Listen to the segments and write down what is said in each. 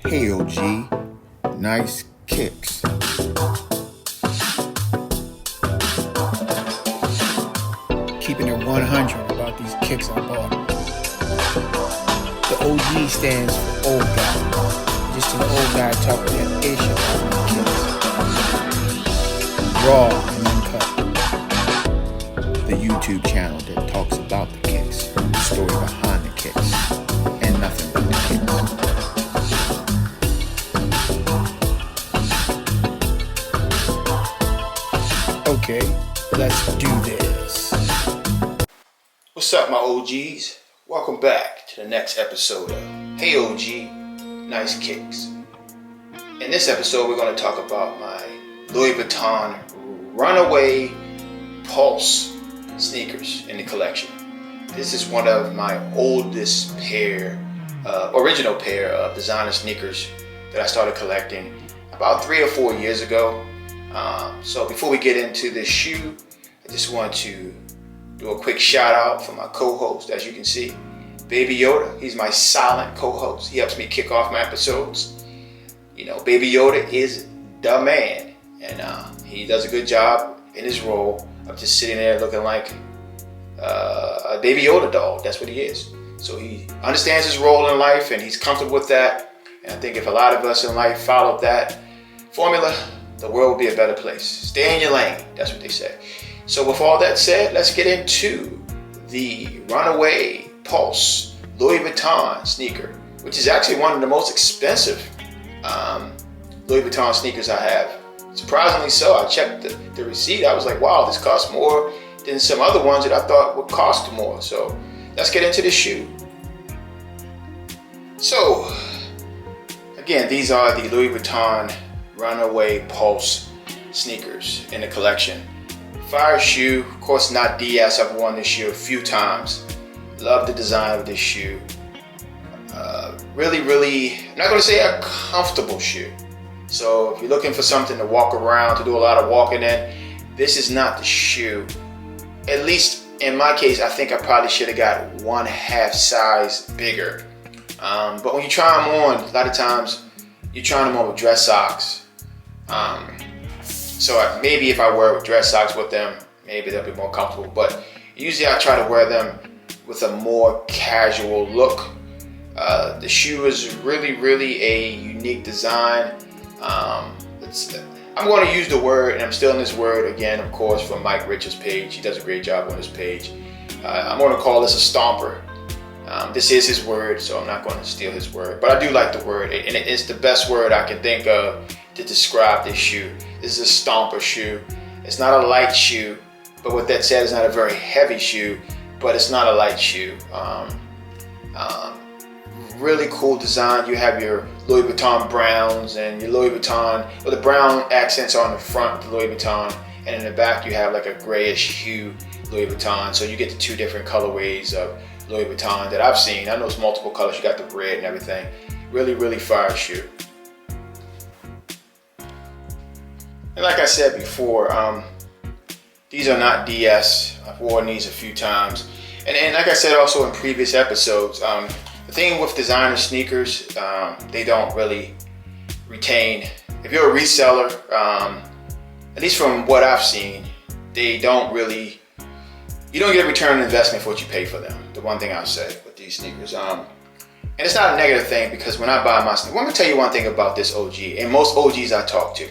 Hey OG, nice kicks. Keeping it 100 about these kicks I bought. The OG stands for old guy. Just an old guy talking that ish about my kicks. Raw and uncut. The YouTube channel that talks about the kicks, the story behind the kicks, and nothing but the kicks. Okay, let's do this. What's up, my OGs? Welcome back to the next episode of Hey OG, Nice Kicks. In this episode, we're going to talk about my Louis Vuitton Runaway Pulse sneakers in the collection. This is one of my oldest original pair of designer sneakers that I started collecting about 3 or 4 years ago. So before we get into this shoe, I just want to do a quick shout out for my co-host. As you can see, Baby Yoda, he's my silent co-host. He helps me kick off my episodes. You know, Baby Yoda is the man, and he does a good job in his role of just sitting there looking like a Baby Yoda doll. That's what he is. So he understands his role in life and he's comfortable with that. And I think if a lot of us in life followed that formula, the world will be a better place. Stay in your lane, that's what they say. So with all that said, let's get into the Runaway Pulse Louis Vuitton sneaker, which is actually one of the most expensive Louis Vuitton sneakers I have. Surprisingly so. I checked the receipt. I was like, wow, this costs more than some other ones that I thought would cost more. So let's get into this shoe. So again, these are the Louis Vuitton Runaway Pulse sneakers in the collection. Fire shoe, of course not DS. I've worn this shoe a few times. Love the design of this shoe. Really, I'm not going to say a comfortable shoe. So if you're looking for something to walk around, to do a lot of walking in, this is not the shoe. At least in my case, I think I probably should have got 1/2 size bigger. But when you try them on, a lot of times you're trying them on with dress socks. So maybe if I wear dress socks with them, maybe they'll be more comfortable. But usually I try to wear them with a more casual look. The shoe is really a unique design. I'm going to use the word, and I'm stealing this word again, of course, from Mike Rich's page. He does a great job on his page. I'm going to call this a stomper. This is his word, so I'm not going to steal his word. But I do like the word, and it's the best word I can think of to describe this shoe. This is a stomper shoe. It's not a light shoe, but with that said, it's not a very heavy shoe, but it's not a light shoe. Really cool design. You have your Louis Vuitton browns and your Louis Vuitton, well, the brown accents are on the front of the Louis Vuitton, and in the back you have like a grayish hue Louis Vuitton. So you get the two different colorways of Louis Vuitton that I've seen. I know it's multiple colors. You got the red and everything. Really fire shoe. And like I said before, these are not DS. I've worn these a few times. And like I said also in previous episodes, the thing with designer sneakers, they don't really retain. If you're a reseller, at least from what I've seen, they don't really, you don't get a return on investment for what you pay for them. The one thing I'll say with these sneakers. And it's not a negative thing, because when I buy my sneakers, I'm going to tell you one thing about this OG, and most OGs I talk to.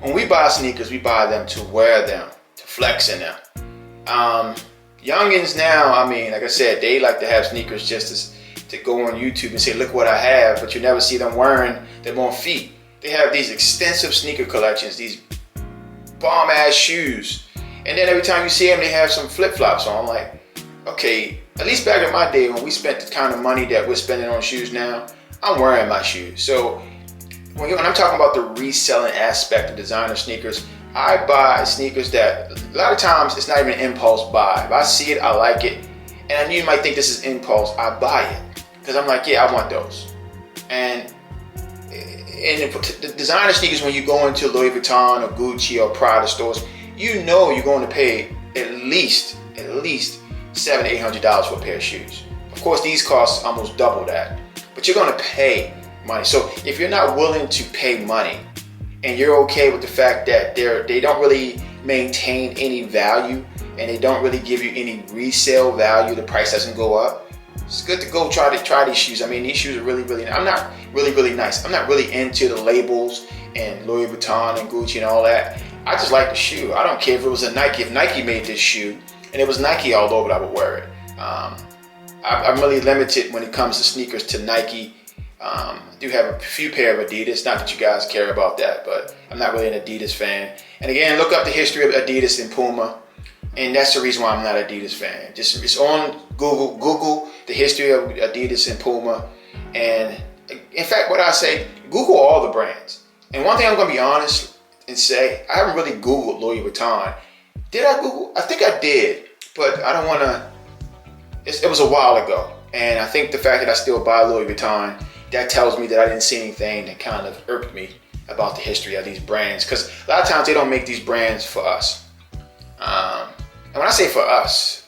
When we buy sneakers, we buy them to wear them, to flex in them. Youngins now, I mean, like I said, they like to have sneakers just to go on YouTube and say, look what I have, but you never see them wearing them on feet. They have these extensive sneaker collections, these bomb ass shoes. And then every time you see them, they have some flip-flops on. I'm like, okay, at least back in my day when we spent the kind of money that we're spending on shoes now, I'm wearing my shoes. So when I'm talking about the reselling aspect of designer sneakers, I buy sneakers that a lot of times it's not even an impulse buy. If I see it, I like it, and I know you might think this is impulse, I buy it because I'm like, yeah, I want those. And the designer sneakers, when you go into Louis Vuitton or Gucci or Prada stores, you know you're going to pay at least $700-800 for a pair of shoes. Of course, these cost almost double that, but you're going to pay money. So if you're not willing to pay money and you're okay with the fact that they don't really maintain any value and they don't really give you any resale value, the price doesn't go up, it's good to go try these shoes. I mean, these shoes are really, I'm not really nice. I'm not really into the labels and Louis Vuitton and Gucci and all that. I just like the shoe. I don't care if it was a Nike. If Nike made this shoe and it was Nike all over, I would wear it. I'm really limited when it comes to sneakers to Nike. I do have a few pair of Adidas. Not that you guys care about that, but I'm not really an Adidas fan. And again, look up the history of Adidas and Puma. And that's the reason why I'm not an Adidas fan. Just it's on Google. Google the history of Adidas and Puma. And in fact, what I say, Google all the brands. And one thing I'm going to be honest and say, I haven't really Googled Louis Vuitton. Did I Google? I think I did, but I don't want to. It was a while ago. And I think the fact that I still buy Louis Vuitton, that tells me that I didn't see anything that kind of irked me about the history of these brands. Because a lot of times they don't make these brands for us. And when I say for us,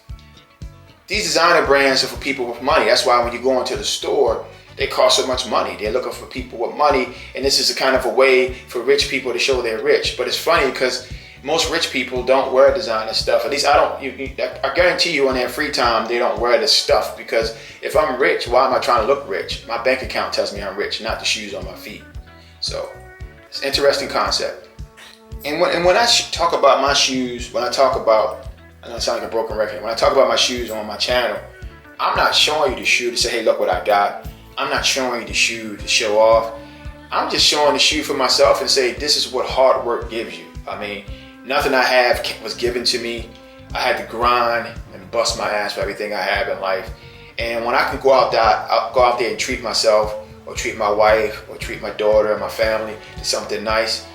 these designer brands are for people with money. That's why when you go into the store, they cost so much money. They're looking for people with money. And this is a kind of a way for rich people to show they're rich. But it's funny because most rich people don't wear designer stuff. At least I don't. I guarantee you on their free time, they don't wear this stuff. Because if I'm rich, why am I trying to look rich? My bank account tells me I'm rich, not the shoes on my feet. So it's an interesting concept. And when I talk about my shoes, I know I sound like a broken record. When I talk about my shoes on my channel, I'm not showing you the shoe to say, hey, look what I got. I'm not showing you the shoe to show off. I'm just showing the shoe for myself and say, this is what hard work gives you. I mean, nothing I have was given to me. I had to grind and bust my ass for everything I have in life. And when I can go out there and treat myself or treat my wife or treat my daughter and my family to something nice,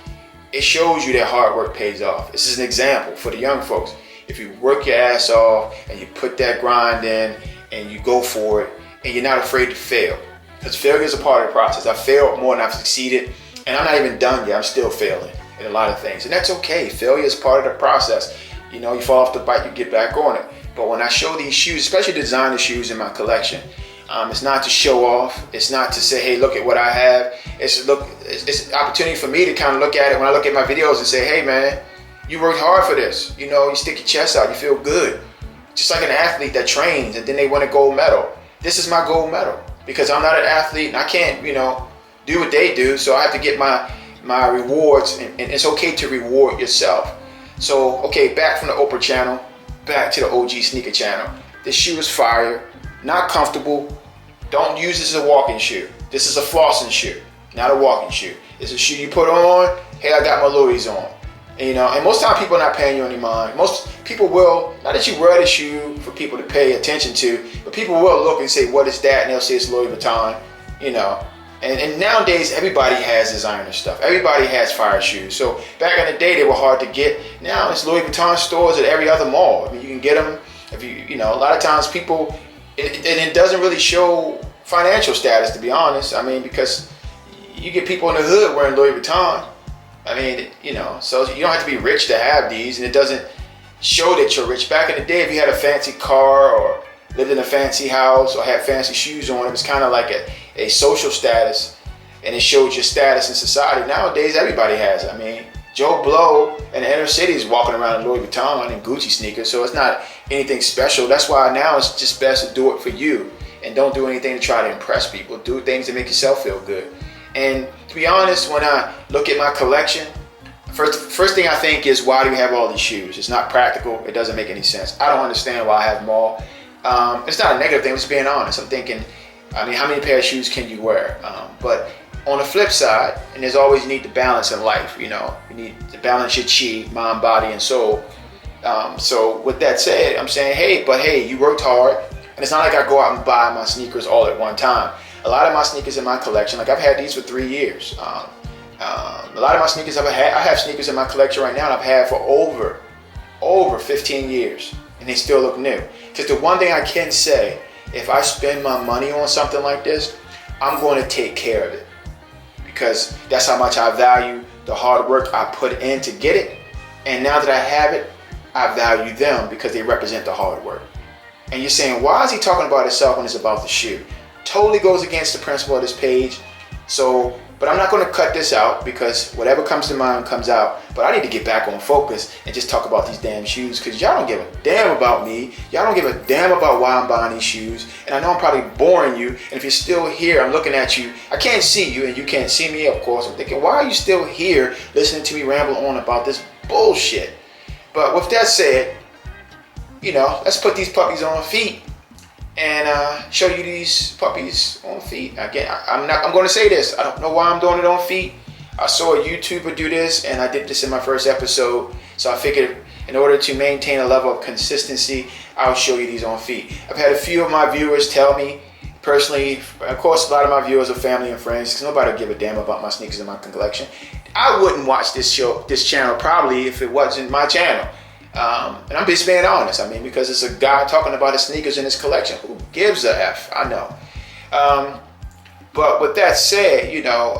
it shows you that hard work pays off. This is an example for the young folks. If you work your ass off and you put that grind in and you go for it and you're not afraid to fail, because failure is a part of the process. I've failed more than I've succeeded, and I'm not even done yet. I'm still failing in a lot of things, and that's okay. Failure is part of the process. You know, you fall off the bike, you get back on it. But when I show these shoes, especially designer shoes in my collection, it's not to show off. It's not to say, hey, look at what I have. It's an opportunity for me to kind of look at it when I look at my videos and say, hey, man, you worked hard for this. You know, you stick your chest out, you feel good. Just like an athlete that trains and then they win a gold medal. This is my gold medal because I'm not an athlete and I can't, do what they do. So I have to get my rewards, and it's okay to reward yourself. So, okay, back from the Oprah channel, back to the OG sneaker channel. This shoe is fire, not comfortable. Don't use this as a walking shoe. This is a flossing shoe, not a walking shoe. It's a shoe you put on, hey, I got my Louis on. And most time people are not paying you any mind. Most people will, not that you wear the shoe for people to pay attention to, but people will look and say, what is that? And they'll say it's Louis Vuitton, And nowadays, everybody has designer stuff. Everybody has fire shoes. So back in the day, they were hard to get. Now it's Louis Vuitton stores at every other mall. I mean, you can get them. If a lot of times people, it doesn't really show financial status, to be honest. I mean, because you get people in the hood wearing Louis Vuitton. I mean, so you don't have to be rich to have these, and it doesn't show that you're rich. Back in the day, if you had a fancy car or lived in a fancy house or had fancy shoes on, it was kind of like a social status, and it showed your status in society. Nowadays, everybody has it. I mean, Joe Blow in the inner city is walking around in Louis Vuitton and Gucci sneakers, so it's not anything special. That's why now it's just best to do it for you, and don't do anything to try to impress people. Do things that make yourself feel good. And to be honest, when I look at my collection, first thing I think is, why do you have all these shoes? It's not practical. It doesn't make any sense. I don't understand why I have them all. It's not a negative thing. I'm just being honest. I'm thinking, how many pair of shoes can you wear? But on the flip side, and there's always need to balance in life. You need to balance your chi, mind, body, and soul. So with that said, I'm saying, hey, you worked hard. And it's not like I go out and buy my sneakers all at one time. A lot of my sneakers in my collection, like I've had these for 3 years. A lot of my sneakers I have sneakers in my collection right now and I've had for over 15 years. And they still look new. Because the one thing I can say, if I spend my money on something like this, I'm going to take care of it. Because that's how much I value the hard work I put in to get it. And now that I have it, I value them because they represent the hard work. And you're saying, why is he talking about himself when it's about the shoe? Totally goes against the principle of this page. So, but I'm not going to cut this out because whatever comes to mind comes out. But I need to get back on focus and just talk about these damn shoes, because y'all don't give a damn about me. Y'all don't give a damn about why I'm buying these shoes. And I know I'm probably boring you. And if you're still here, I'm looking at you. I can't see you and you can't see me, of course. I'm thinking, why are you still here listening to me ramble on about this bullshit? But with that said, you know, let's put these puppies on feet and show you these puppies on feet. Again, I'm going to say this. I don't know why I'm doing it on feet. I saw a YouTuber do this, and I did this in my first episode. So I figured in order to maintain a level of consistency, I'll show you these on feet. I've had a few of my viewers tell me personally, of course, a lot of my viewers are family and friends, because nobody will give a damn about my sneakers and my collection. I wouldn't watch this channel probably if it wasn't my channel. And I'm just being honest. I mean, because it's a guy talking about his sneakers in his collection. Who gives a F? I know. But with that said, you know,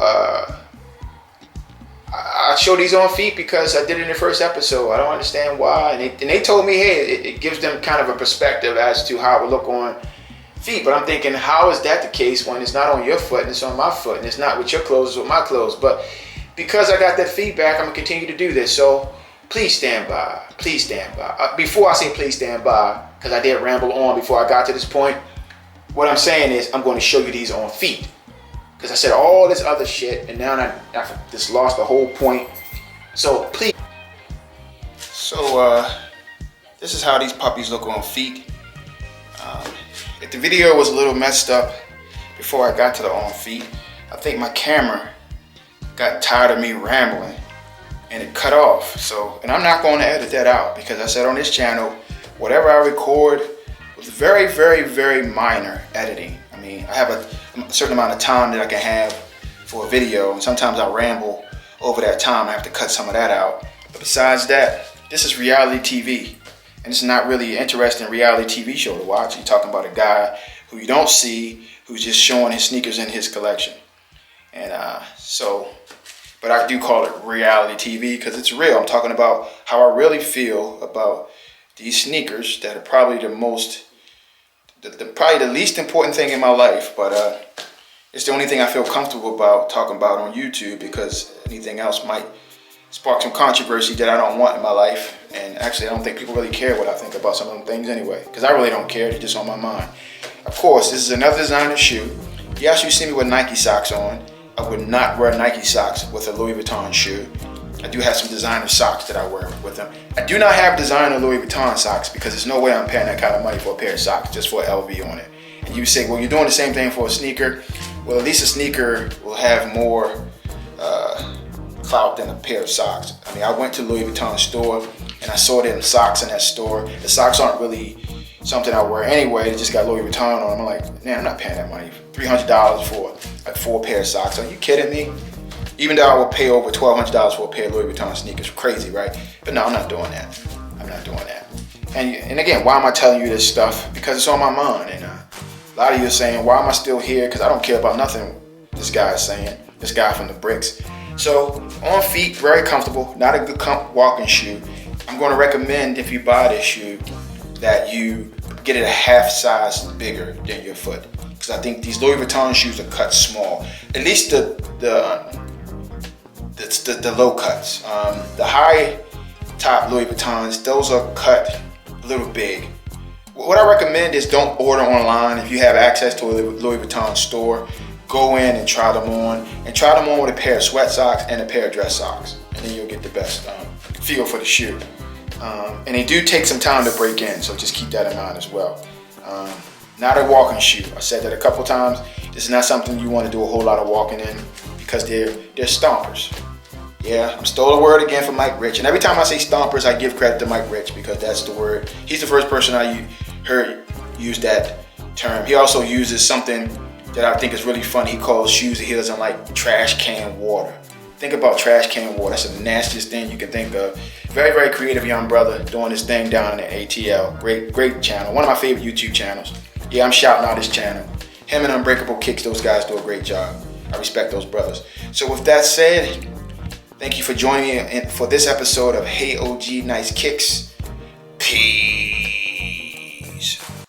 I show these on feet because I did it in the first episode. I don't understand why. And they told me, hey, it gives them kind of a perspective as to how it would look on feet. But I'm thinking, how is that the case when it's not on your foot and it's on my foot, and it's not with your clothes, it's with my clothes? But because I got that feedback, I'm going to continue to do this. So please stand by. Please stand by. Before I say please stand by, because I did ramble on before I got to this point, what I'm saying is I'm going to show you these on feet. Because I said all this other shit, and now I just lost the whole point. So please. So this is how these puppies look on feet. If the video was a little messed up before I got to the on feet, I think my camera got tired of me rambling and it cut off. So, and I'm not going to edit that out, because I said on this channel, whatever I record with very, very, very minor editing. I mean, I have a certain amount of time that I can have for a video, and sometimes I ramble over that time. I have to cut some of that out. But besides that, this is reality TV, and it's not really an interesting reality TV show to watch. You're talking about a guy who you don't see, who's just showing his sneakers in his collection. And but I do call it reality TV because it's real. I'm talking about how I really feel about these sneakers that are probably probably the least important thing in my life, but it's the only thing I feel comfortable about talking about on YouTube, because anything else might spark some controversy that I don't want in my life. And actually, I don't think people really care what I think about some of them things anyway, because I really don't care. They're just on my mind. Of course, this is another designer shoe. Yes, you see me with Nike socks on. I would not wear Nike socks with a Louis Vuitton shoe. I do have some designer socks that I wear with them. I do not have designer Louis Vuitton socks, because there's no way I'm paying that kind of money for a pair of socks just for LV on it. And you say, well, you're doing the same thing for a sneaker. Well, at least a sneaker will have more clout than a pair of socks. I mean, I went to Louis Vuitton store and I saw them socks in that store. The socks aren't really something I wear anyway. They just got Louis Vuitton on them. I'm like, man, I'm not paying that money. $300 for like 4 pair of socks. Are you kidding me? Even though I would pay over $1,200 for a pair of Louis Vuitton sneakers. Crazy, right? But no, I'm not doing that. I'm not doing that. And again, why am I telling you this stuff? Because it's on my mind. And a lot of you are saying, why am I still here? Because I don't care about nothing this guy is saying. This guy from the bricks. So, on feet, very comfortable. Not a good walking shoe. I'm going to recommend, if you buy this shoe, that you get it a half size bigger than your foot. Because I think these Louis Vuitton shoes are cut small. At least the low cuts. The high top Louis Vuittons, those are cut a little big. What I recommend is don't order online. If you have access to a Louis Vuitton store, go in and try them on. And try them on with a pair of sweat socks and a pair of dress socks. And then you'll get the best feel for the shoe. And they do take some time to break in, so just keep that in mind as well. Not a walking shoe. I said that a couple times. This is not something you want to do a whole lot of walking in, because they're stompers. Yeah, I'm stole a word again from Mike Rich. And every time I say stompers, I give credit to Mike Rich, because that's the word. He's the first person I heard use that term. He also uses something that I think is really funny. He calls shoes that he doesn't like trash can water. Think about trash can water. That's the nastiest thing you can think of. Very, very creative young brother doing his thing down in the ATL. Great channel. One of my favorite YouTube channels. Yeah, I'm shouting out his channel. Him and Unbreakable Kicks, those guys do a great job. I respect those brothers. So with that said, thank you for joining me for this episode of Hey OG Nice Kicks. Peace.